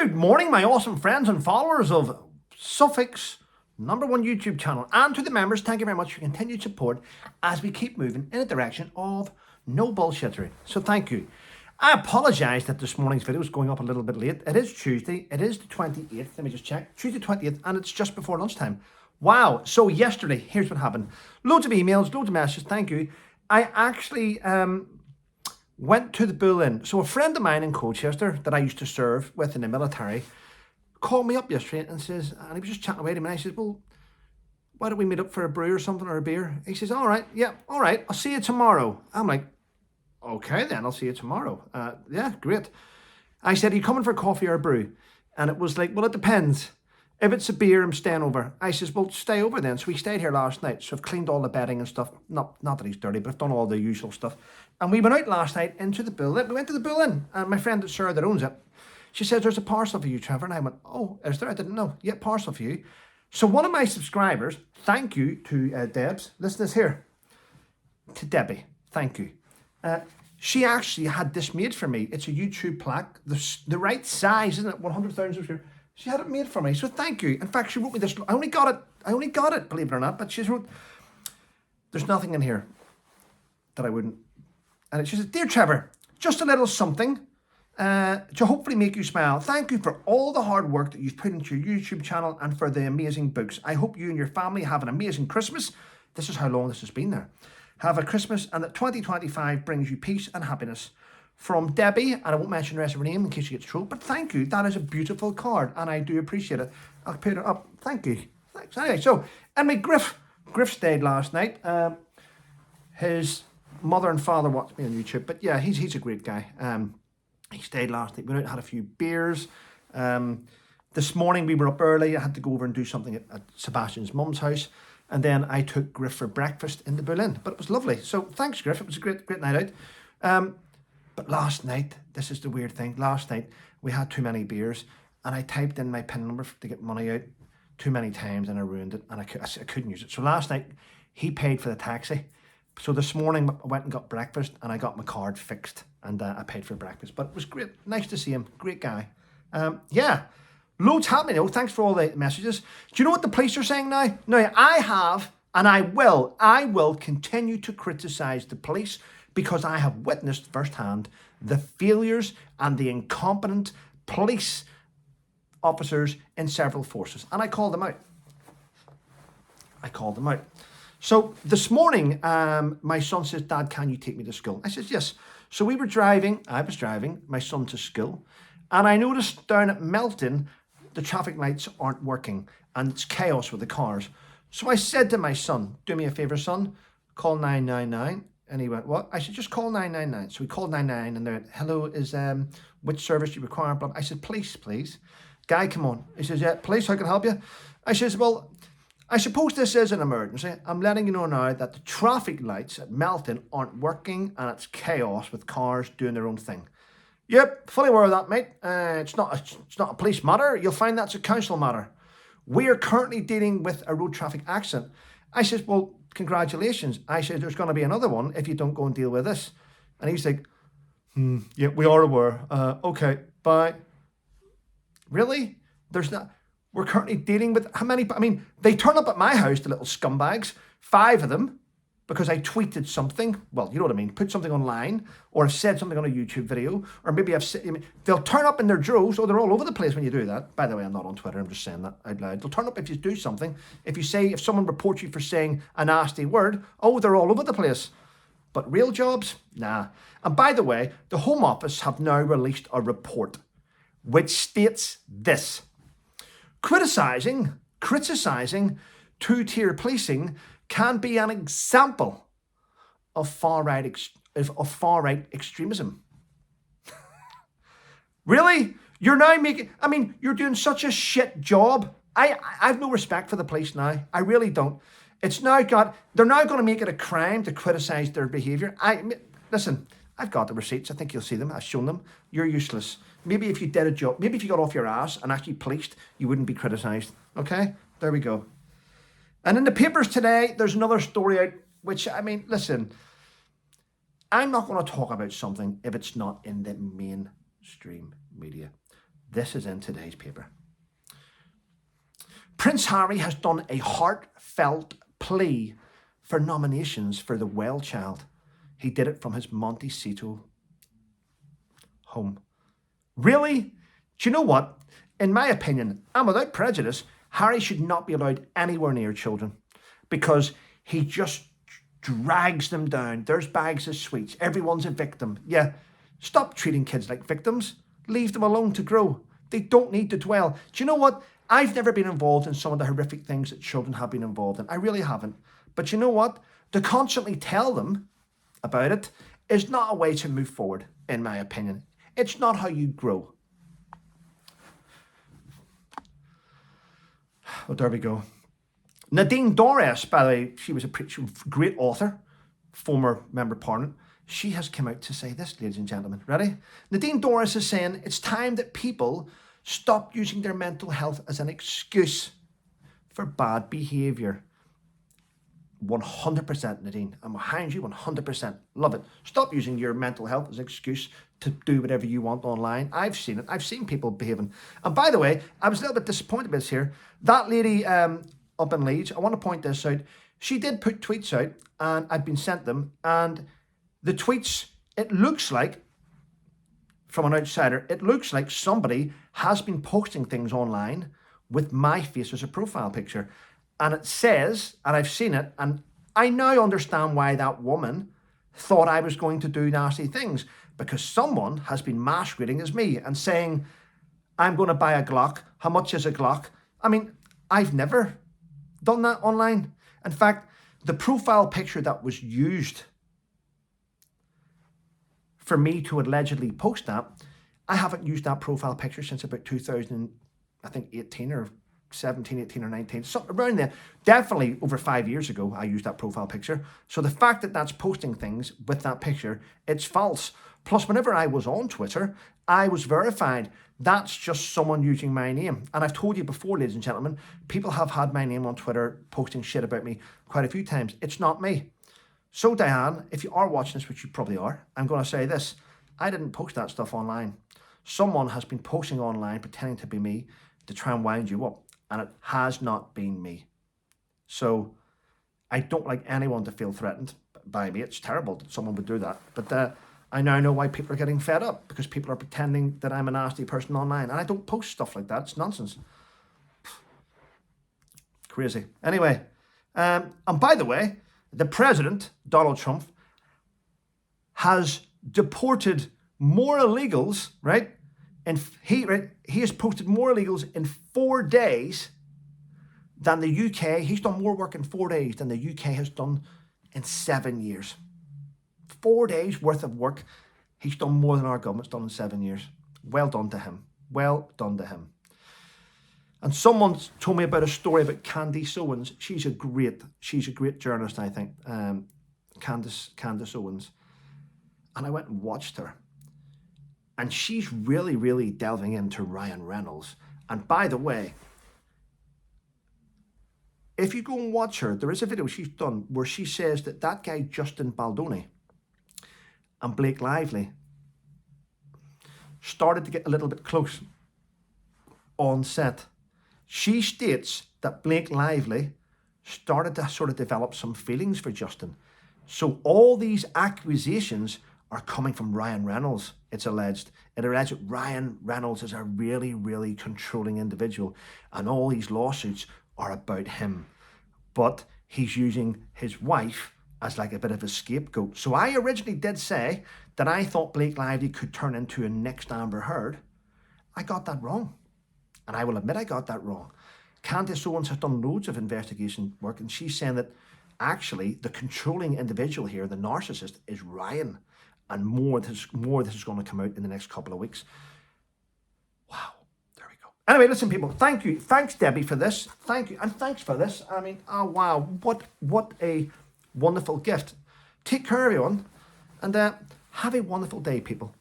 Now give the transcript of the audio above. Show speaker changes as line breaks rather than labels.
Good morning, my awesome friends and followers of Suffolk's #1 YouTube channel. And to the members, thank you very much for your continued support as we keep moving in a direction of no bullshittery. So thank you. I apologise that this morning's video is going up a little bit late. It is Tuesday. It is the 28th. Let me just check. Tuesday 28th, and it's just before lunchtime. Wow. So yesterday, here's what happened. Loads of emails, loads of messages. Thank you. I actually went to the Bull Inn. So a friend of mine in Colchester that I used to serve with in the military called me up yesterday and says, and he was just chatting away to me, and I said, well, why don't we meet up for a brew or something, or a beer? He says, all right, yeah, all right, I'll see you tomorrow. I'm like, okay then, I'll see you tomorrow. Yeah, great. I said, are you coming for coffee or a brew? And it was like, well, it depends. If it's a beer, I'm staying over. I says, well, stay over then. So we stayed here last night. So I've cleaned all the bedding and stuff. Not that he's dirty, but I've done all the usual stuff. And we went out last night into the Bull Inn. We went to the Bull Inn, and my friend Sarah that owns it, she says, there's a parcel for you, Trevor. And I went, oh, is there? I didn't know. Yeah, parcel for you. So one of my subscribers, thank you to Debs. Listen to this here. To Debbie, thank you. She actually had this made for me. It's a YouTube plaque, the right size, isn't it? 100,000 subscribers. She had it made for me, so thank you. In fact, she wrote me this. I only got it, believe it or not. But she wrote, there's nothing in here that I wouldn't. And she said, dear Trevor, just a little something to hopefully make you smile. Thank you for all the hard work that you've put into your YouTube channel and for the amazing books. I hope you and your family have an amazing Christmas. This is how long this has been there. Have a Christmas, and that 2025 brings you peace and happiness. From Debbie, and I won't mention the rest of her name in case she gets trolled, but thank you. That is a beautiful card, and I do appreciate it. I'll put it up. Thank you. Thanks. Anyway, so, and my Griff stayed last night. His mother and father watched me on YouTube, but yeah, he's a great guy. He stayed last night. We went out and had a few beers. This morning we were up early. I had to go over and do something at Sebastian's mum's house. And then I took Griff for breakfast in the Bull Inn. But it was lovely. So thanks, Griff. It was a great night out. But last night, this is the weird thing. Last night, we had too many beers. And I typed in my PIN number to get money out too many times, and I ruined it. And I couldn't use it. So last night, he paid for the taxi. So this morning, I went and got breakfast. And I got my card fixed. And I paid for breakfast. But it was great. Nice to see him. Great guy. Yeah. Loads happening though. Thanks for all the messages. Do you know what the police are saying now? Now, I have, and I will continue to criticise the police because I have witnessed firsthand the failures and the incompetent police officers in several forces. And I called them out. So this morning, my son says, Dad, can you take me to school? I says, yes. So I was driving my son to school, and I noticed down at Melton, the traffic lights aren't working and it's chaos with the cars. So I said to my son, do me a favour, son, call 999. And he went, what? I said, just call 999. So we called 999 and they went, hello, is which service do you require? I said, police, please. Guy, come on. He says, yeah, police, how can I help you? I says, well, I suppose this is an emergency. I'm letting you know now that the traffic lights at Melton aren't working and it's chaos with cars doing their own thing. Yep, fully aware of that, mate. It's not a police matter. You'll find that's a council matter. We are currently dealing with a road traffic accident. I says, well, congratulations. I said, there's going to be another one if you don't go and deal with this. And he's like, yeah, we are aware. Okay, bye. Really? There's not. We're currently dealing with how many? I mean, they turn up at my house, the little scumbags, 5 of them, because I tweeted something. Well, you know what I mean. Put something online, or I've said something on a YouTube video, or maybe they'll turn up in their droves. Oh, they're all over the place when you do that. By the way, I'm not on Twitter. I'm just saying that out loud. They'll turn up if you do something. If someone reports you for saying a nasty word, oh, they're all over the place. But real jobs, nah. And by the way, the Home Office have now released a report which states this: criticizing two-tier policing can be an example of far-right extremism. Really? You're now you're doing such a shit job. I have no respect for the police now. I really don't. They're now going to make it a crime to criticize their behavior. Listen, I've got the receipts. I think you'll see them. I've shown them. You're useless. Maybe if you did a job, maybe if you got off your ass and actually policed, you wouldn't be criticized. Okay? There we go. And in the papers today, there's another story out, which, listen, I'm not going to talk about something if it's not in the mainstream media. This is in today's paper. Prince Harry has done a heartfelt plea for nominations for the Well Child. He did it from his Montecito home. Really? Do you know what? In my opinion, and without prejudice, Harry should not be allowed anywhere near children because he just drags them down. There's bags of sweets. Everyone's a victim. Yeah, stop treating kids like victims. Leave them alone to grow. They don't need to dwell. Do you know what? I've never been involved in some of the horrific things that children have been involved in. I really haven't. But you know what? To constantly tell them about it is not a way to move forward, in my opinion. It's not how you grow. Well, there we go. Nadine Dorries, by the way, she was a great author, former member of Parliament. She has come out to say this, ladies and gentlemen. Ready? Nadine Dorries is saying it's time that people stop using their mental health as an excuse for bad behaviour. 100%, Nadine. I'm behind you 100%. Love it. Stop using your mental health as an excuse to do whatever you want online. I've seen it. I've seen people behaving. And by the way, I was a little bit disappointed with this here. That lady up in Leeds, I want to point this out. She did put tweets out and I've been sent them. And the tweets, it looks like, from an outsider, it looks like somebody has been posting things online with my face as a profile picture. And it says, and I've seen it, and I now understand why that woman thought I was going to do nasty things, because someone has been masquerading as me and saying, I'm going to buy a Glock. How much is a Glock? I mean, I've never done that online. In fact, the profile picture that was used for me to allegedly post that, I haven't used that profile picture since about 2018 or 17, 18 or 19, something around there. Definitely over 5 years ago, I used that profile picture. So the fact that that's posting things with that picture, it's false. Plus, whenever I was on Twitter, I was verified. That's just someone using my name. And I've told you before, ladies and gentlemen, people have had my name on Twitter posting shit about me quite a few times. It's not me. So Diane, if you are watching this, which you probably are, I'm going to say this. I didn't post that stuff online. Someone has been posting online pretending to be me to try and wind you up. And it has not been me. So I don't like anyone to feel threatened by me. It's terrible that someone would do that. But I now know why people are getting fed up, because people are pretending that I'm a nasty person online. And I don't post stuff like that. It's nonsense. Crazy. Anyway, and by the way, the president, Donald Trump, has deported more illegals, right? And he has posted more illegals in 4 days than the UK. He's done more work in 4 days than the UK has done in 7 years. 4 days worth of work. He's done more than our government's done in 7 years. Well done to him. Well done to him. And someone told me about a story about Candace Owens. She's a great journalist, I think. Candace Owens. And I went and watched her. And she's really, really delving into Ryan Reynolds. And by the way, if you go and watch her, there is a video she's done where she says that that guy Justin Baldoni and Blake Lively started to get a little bit close on set. She states that Blake Lively started to sort of develop some feelings for Justin. So all these accusations are coming from Ryan Reynolds, it's alleged. It alleged that Ryan Reynolds is a really, really controlling individual, and all these lawsuits are about him. But he's using his wife as like a bit of a scapegoat. So I originally did say that I thought Blake Lively could turn into a next Amber Heard. I got that wrong. And I will admit I got that wrong. Candace Owens has done loads of investigation work, and she's saying that actually the controlling individual here, the narcissist, is Ryan. And more of this is going to come out in the next couple of weeks. Wow, there we go. Anyway, listen, people, thank you. Thanks, Debbie, for this. Thank you, and thanks for this. I mean, oh, wow, what a wonderful gift. Take care, everyone, and have a wonderful day, people.